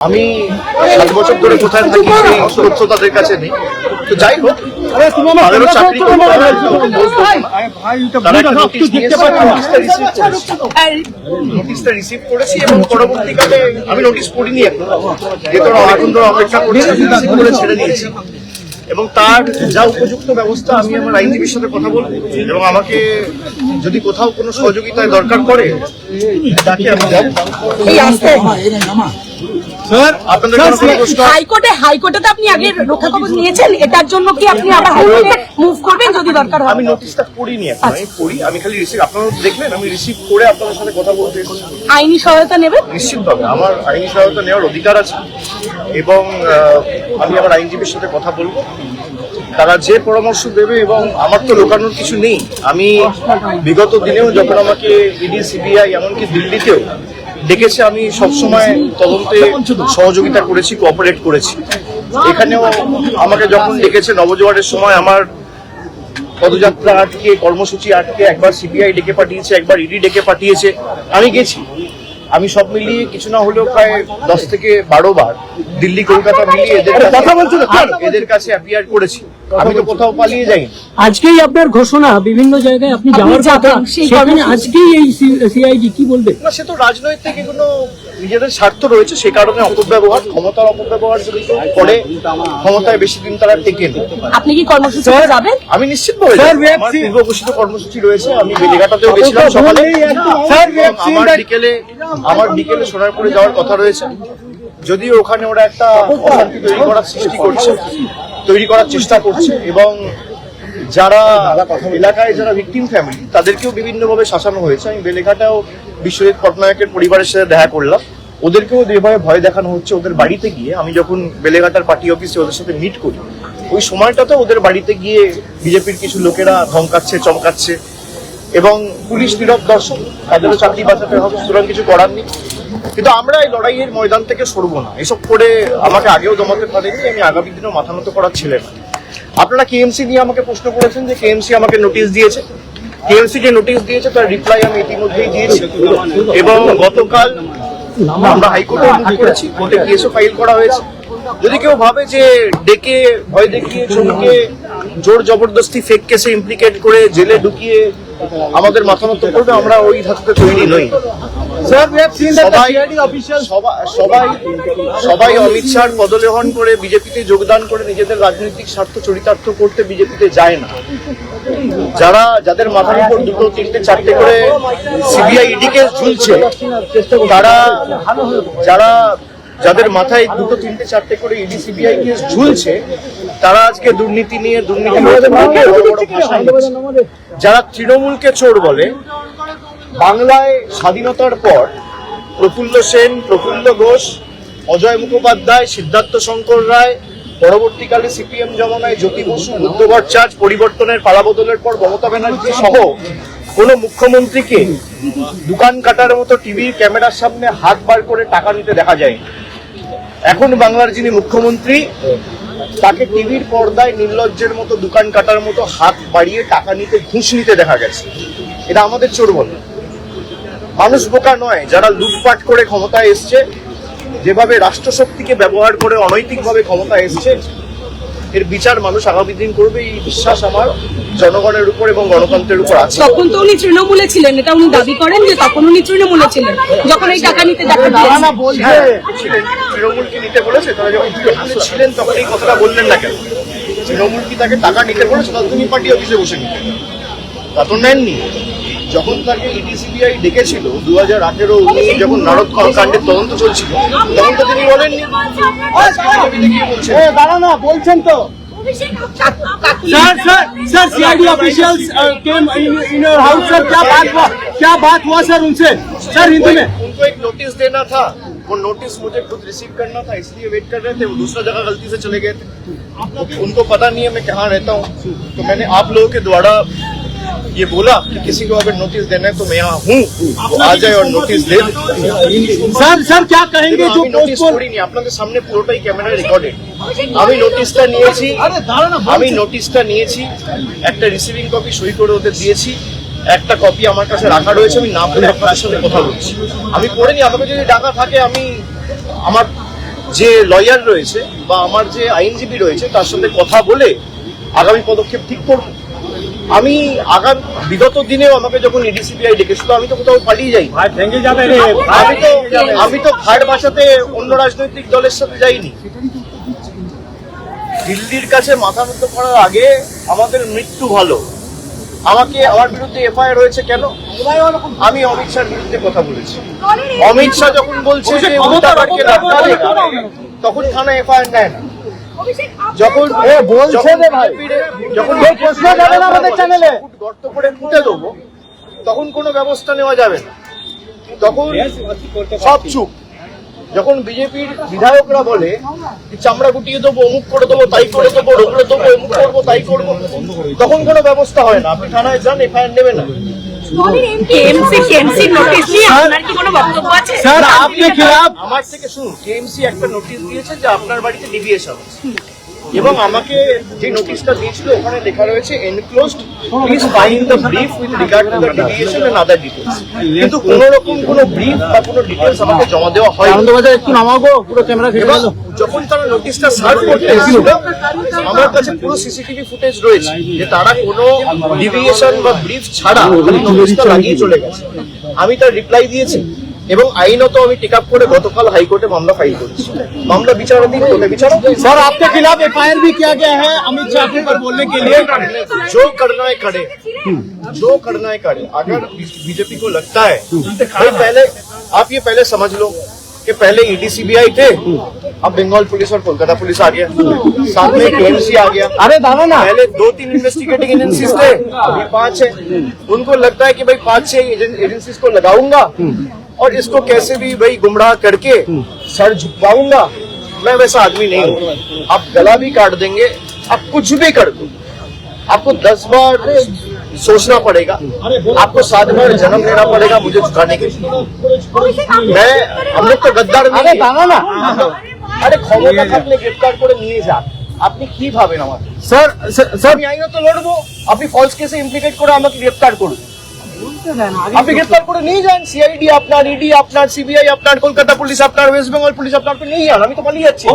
আমি 7 বছর ধরে কোথায় থাকি সেই তথ্য তাদের কাছে নেই। তো যাই হোক, তাদেরও চাকরি করতে হবে, তারা একটা নোটিশ দিয়েছে, নোটিশটা রিসিভ করেছি এবং পরবর্তীকালে আমি নোটিশ পড়িনি এখন, যেহেতু অনেকক্ষণ ধরে অপেক্ষা করছি, রিসিভ করে ছেড়ে দিয়েছি এবং তার যা উপযুক্ত ব্যবস্থা আমি আমার আইনজীবীর সাথে কথা বলবো এবং আমাকে যদি কোথাও কোনো সহযোগিতায় দরকার পড়ে তাকে আমি যাবো। হাইকোর্টে তো আপনি আগে রক্ষা কবচ নিয়েছেন, এটার জন্য কি আপনি আবার হাইকোর্টে মুভ করবেন যদি দরকার হয়? আমি নোটিশটা পড়িনি এখন, আমি পড়ি, আমি খালি রিসিভ, আপনারা দেখলেন আমি রিসিভ করে আপনাদের সাথে কথা বলতে এসেছি। আইনি সহায়তা নেবেন? নিশ্চিতভাবে আমার আইনি সহায়তা নেওয়ার অধিকার আছে এবং আমি আমার আইনজীবীর সাথে কথা বলবো, তারা যে পরামর্শ দেবে। এবং আমার তো লোকানোর কিছু নেই। আমি বিগত দিনেও যখন আমাকে ইডি, সিবিআই, এমনকি দিল্লিতেও ডেকেছে, আমি সবসময় তদন্তে সহযোগিতা করেছি, কোঅপারেট করেছি। এখানেও আমাকে যখন ডেকেছে নবজোয়ারের সময়, আমার পদযাত্রা আটকে, কর্মসূচি আটকে, একবার সিবিআই ডেকে পাঠিয়েছে, একবার ইডি ডেকে পাঠিয়েছে, আমি গেছি। আমি সব মিলিয়ে কিছু না হলেও প্রায় 10 থেকে 12 বার দিল্লি, কলকাতা মিলিয়ে এদের কাছে অ্যাপিয়ার করেছি। আমি তো কোথাও পালিয়ে যাই। আজকেই আপনার ঘোষণা বিভিন্ন জায়গায় আপনি যাওয়ার কথা, সেখানে আজকেই এই সিআইডি কি বলবে? না, সে তো রাজনৈতিক কোনো নিজেদের স্বার্থ রয়েছে, সে কারণে অপব্যবহার, ক্ষমতার অপব্যবহার যদি করে ক্ষমতায় বেশি দিন তারা টেকে নেই। আপনি কি কর্মসূচি যাবেন? আমি নিশ্চিতভাবে আমার পূর্ব ঘোষিত কর্মসূচি রয়েছে। আমি বেলেঘাটাতেও গেছিলাম সকালে, আমার বিকেলে সোনারপুরে যাওয়ার কথা রয়েছে। যদিও ওখানে ওরা একটা অশান্তি তৈরি করার চেষ্টা করছে এবং যারা এলাকায় যারা ভিকটিম ফ্যামিলি তাদেরকেও বিভিন্নভাবে শাসানো হয়েছে। আমি বেলেঘাটাও বিশ্বজিৎ পটনায়কের পরিবারের সাথে দেখা করলাম, ওদেরকেও যেভাবে ভয় দেখানো হচ্ছে ওদের বাড়িতে গিয়ে। আমি যখন বেলেঘাটার পার্টি অফিসে ওদের সাথে মিট করি, ওই সময়টাতে ওদের বাড়িতে গিয়ে বিজেপির কিছু লোকেরা ধমকাচ্ছে, চমকাচ্ছে এবং পুলিশ নীরব দর্শক, তাদেরও চাকরি বাঁচাতে হবে, সুতরাং কিছু করার নেই। কিন্তু আমরা এই লড়াইয়ের ময়দান থেকে সরবো না। এসব করে আমাকে আগেও জমাতে পারেনি, আমি আগামী দিনেও মাথা নত করার ছেলে না। আপনারা কেএমসি নিয়ে আমাকে প্রশ্ন করেছেন যে কেএমসি আমাকে নোটিশ দিয়েছে। কেএমসি যে নোটিশ দিয়েছে তার রিপ্লাই আমি ইতিমধ্যেই দিয়েছি এবং গতকাল আমরা হাইকোর্টে মুভ করেছি, কোর্টে কেসও ফাইল করা হয়েছে। যদি কেউ ভাবে যে ডেকে ভয় দেখিয়ে চমকে জোর জবরদস্তি ফেক কেসে ইমপ্লিকেট করে জেলে ঢুকিয়ে আমাদের মাথা নত করবে, আমরা ওই ধাতুতে তৈরি নই। সবাই অমিত শাহ পদলেহন করে বিজেপিতে যোগদান করে নিজেদের রাজনৈতিক স্বার্থ চরিতার্থ করতে বিজেপিতে যায় না। যাদের মাথার উপর 2, 3, 4 করে সিবিআই ইডি কেস ঝুলছে, যাদের মাথায় 2, 3, 4 করে ইডি, সিবিআই কেস ঝুলছে, তারা আজকে দুর্নীতি যারা তৃণমূলকে চোর বলে। বাংলায় স্বাধীনতার পর প্রফুল্ল সেন, প্রফুল্ল ঘোষ, অজয় মুখোপাধ্যায়, সিদ্ধার্থ শঙ্কর রায়, পরবর্তীকালে সিপিএম জমানায় জ্যোতি বসু, বুদ্ধ ভট্টাচার্য, পরিবর্তনের পালাবদলের পর মমতা ব্যানার্জি সহ কোন মুখ্যমন্ত্রীকে দোকান কাটার মতো টিভির ক্যামেরার সামনে হাত বার করে টাকা নিতে দেখা যায়। এখন বাংলার যিনি মুখ্যমন্ত্রী, তাকে টিভির পর্দায় নির্লজ্জের মতো দোকান কাটার মতো হাত বাড়িয়ে টাকা নিতে, ঘুষ নিতে দেখা গেছে। এটা আমাদের চোর বলে। মানুষ বোকা নয়, যারা লুটপাট করে ক্ষমতায় এসছে, যেভাবে রাষ্ট্রশক্তিকে ব্যবহার করে অনৈতিকভাবে ক্ষমতায় এসছে, এর বিচার মানুষ আগামী দিন করবে, এই বিশ্বাস আমার জনগণের উপর এবং গণতন্ত্রের উপর আছে। তখন তো উনি তৃণমূলে ছিলেন, এটা উনি দাবি করেন যে তখন উনি তৃণমূলে ছিলেন যখন এই টাকা নিতে দেখা ছিলেন। তৃণমূলকে নিতে বলেছে, তারা যখন তৃণমূলে ছিলেন তখন এই কথাটা বললেন না কেন? তৃণমূল কি তাকে টাকা নিতে বলেছে? তাহলে তুমি পার্টি অফিসে বসে নিতে, তা তো নেননি। যখন তাকে ইডি, সিবিআই ডেকেছিল 2018 উনি যখন নারদ কাণ্ডের তদন্ত চলছিল, তখন তো তিনি বলেননি। বলছেন তো sir CID officials came in your house sir, क्या बात हुआ सर उनसे? सर हिंदी में उनको एक नोटिस देना था, वो नोटिस मुझे खुद रिसीव करना था, इसलिए वेट कर रहे थे। वो दूसरा जगह गलती से चले गए थे, उनको पता नहीं है मैं कहाँ रहता हूँ। तो मैंने आप लोगों के द्वारा ये बोला कि किसी को अगर नोटिस देना है तो मैं यहाँ हूँ, वो आ जाए और नोटिस दे। सर क्या कहेंगे जो নোটিস করিনি, আপনাদের সামনে পুরোটাই ক্যামেরায় রেকর্ডেড। আমি নোটিসটা নিয়েছি, একটা রিসিভিং কপি সই করে ওদের দিয়েছি, একটা কপি আমার কাছে রাখা রয়েছে। আমি না পড়ে আপনাদের সাথে কথা বলছি। আমি পড়িনি, আমাকে যদি ডাকা থাকে আমি আমার যে লয়ার রয়েছে বা আমার যে আইনজীবী রয়েছে তার সাথে কথা বলে আগামী পদক্ষেপ ঠিক করব। আমি বিগত দিনেও আমাকে যখন ইডিসিবিআই ডেকেছিল আমি তো কোথাও পালিয়ে যাই, আমি তো ঘাট বাঁচাতে অন্য রাজনৈতিক দলের সাথে যাইনি। দিল্লির কাছে মাথা নত করার আগে আমাদের মৃত্যু ভালো। আমার বিরুদ্ধে এফআইআর হয়েছে কেন? আমি অমিত শাহর বিরুদ্ধে কথা বলেছি। অমিত শাহ যখন বলছে যে উল্টা করকে রাখা দেগা, তখন থানা এফআইআর নেয় না। যখন গর্ত করে ফুটে দেবো তখন কোনো ব্যবস্থা নেওয়া যাবে না, তখন সব চুপ। যখন বিজেপির বিধায়করা বলে চামড়া গুটিয়ে দেবো, অমুক করে দেবো, তাই করে দেবো, রোগড়ে দেবো, অমুক করবো, তাই করবো, তখন কোনো ব্যবস্থা হয় না। আপনি থানায় যান, এফআইআর নেবে না। सर आपके खिलाफ আমার থেকে শুনুন, কেএমসি একটা নোটিশ দিয়েছে যে আপনার বাড়িতে ডিভিয়েশন আছে, এবং আমাকে যে নোটিশটা দিয়েছিল ওখানে লেখা রয়েছে enclosed, please find the brief with regard to the deviation and other details. কিন্তু কোন রকম কোনো ব্রিফ বা কোনো ডিটেইলস আমাকে জমা দেওয়া হয়নি। আনন্দবাজার একটু নামাবো, পুরো ক্যামেরা কেটে এবং গেল। যখন তারা নোটিশটা সার্ভ করতে এসেছিল আমার কাছে পুরো সিসিটিভি ফুটেজ রয়েছে যে তারা কোনো ডিভিয়েশন বা ব্রিফ ছাড়া নোটিশটা লাগিয়ে চলে গেছে। আমি তার রিপ্লাই দিয়েছি এবং আইনত আমি টেক আপ করে গতকাল হাইকোর্টে মামলা ফাইল করেছি। মামলা বিচারাধীন, কোর্টে বিচার। सर आपके खिलाफ एफआईआर भी किया गया है अमित शाह के ऊपर बोलने के लिए। जो करना है करे, जो करना है करे। अगर बीजेपी को लगता है भाई, पहले आप ये पहले समझ लो कि पहले ईडीसीबीआई थे, अब बंगाल पुलिस और कोलकाता पुलिस आ गया, साथ में केएमसी आ गया। अरे दादा ना, पहले 2-3 इन्वेस्टिगेटिंग एजेंसीज थे, अभी 5 है। उनको लगता है कि भाई 5-6 एजेंसीज को लगाऊंगा और इसको कैसे भी भाई गुमराह करके सर झुकवाऊंगा। मैं वैसा आदमी नहीं हूँ। आप गला भी काट देंगे, आप कुछ भी कर दो, आपको 10 बार सोचना पड़ेगा, आपको 7 बार जन्म लेना पड़ेगा मुझे झुकाने के लिए। मैं हम लोग तो गद्दार नहीं अरे है। दादा ना, আরে ক্ষমতা থাকলে গ্রেফতার করে নিয়ে যান। আপনি কি ভাবেন আমাকে? सर सर আমি আইনত লড়বো, আপনি ফলস কেসে ইমপ্লিকেট করে আমাকে গ্রেফতার করুন। আপনি গ্রেফতার করে নিয়ে যান, সিআইডি আপনার, ইডি আপনার, সিবিআই আপনার, কলকাতা পুলিশ আপনার, ওয়েস্ট বেঙ্গল পুলিশ আপনার, নিয়ে যান। আমি তো পালিয়ে যাচ্ছি।